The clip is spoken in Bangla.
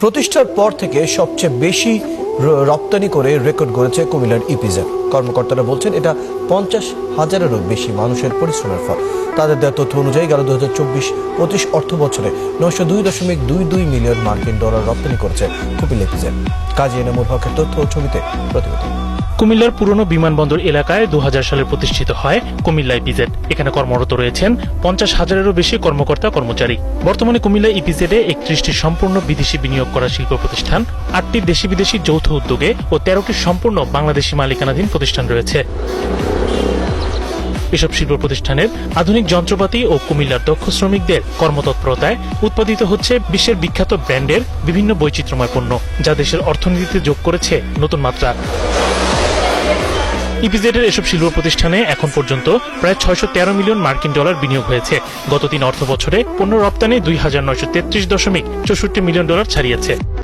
প্রতিষ্ঠার পর থেকে সবচেয়ে বেশি রপ্তানি করে রেকর্ড গড়েছে কুমিল্লার ইপিজেড। কর্মকর্তারা বলছেন এটা 50,000-এরও বেশি মানুষের পরিশ্রমের ফল। তাদের দেওয়া তথ্য অনুযায়ী গেল 2024-25 অর্থ বছরে 902.22 মিলিয়ন মার্কিন ডলার রপ্তানি করেছে কুমিল্লা ইপিজেড। কাজী এনামুল হকের তথ্য ও ছবিতে প্রতিবেদন। কুমিল্লার পুরনো বিমানবন্দর এলাকায় 2000 সালে প্রতিষ্ঠিত হয় কুমিল্লা ইপিজেড। এখানে কর্মরত রয়েছেন 50,000-এরও বেশি কর্মকর্তা কর্মচারী। বর্তমানে কুমিল্লা ইপিজেডে 31টি সম্পূর্ণ বিদেশি বিনিয়োগ করা শিল্প প্রতিষ্ঠান, 8টি দেশি বিদেশি যৌথ উদ্যোগে ও 13টি সম্পূর্ণ বাংলাদেশি মালিকানাধীন প্রতিষ্ঠান রয়েছে। এসব শিল্প প্রতিষ্ঠানের আধুনিক যন্ত্রপাতি ও কুমিল্লার দক্ষ শ্রমিকদের কর্মতৎপরতায় উৎপাদিত হচ্ছে বিশ্বের বিখ্যাত ব্র্যান্ডের বিভিন্ন বৈচিত্র্যময় পণ্য, যা দেশের অর্থনীতিতে যোগ করেছে নতুন মাত্রা। ইপিজেডের এসব শিল্প প্রতিষ্ঠানে এখন পর্যন্ত প্রায় 613 মিলিয়ন মার্কিন ডলার বিনিয়োগ হয়েছে। গত 3 অর্থ বছরে পণ্য রপ্তানি 2933.64 মিলিয়ন ডলার ছাড়িয়েছে।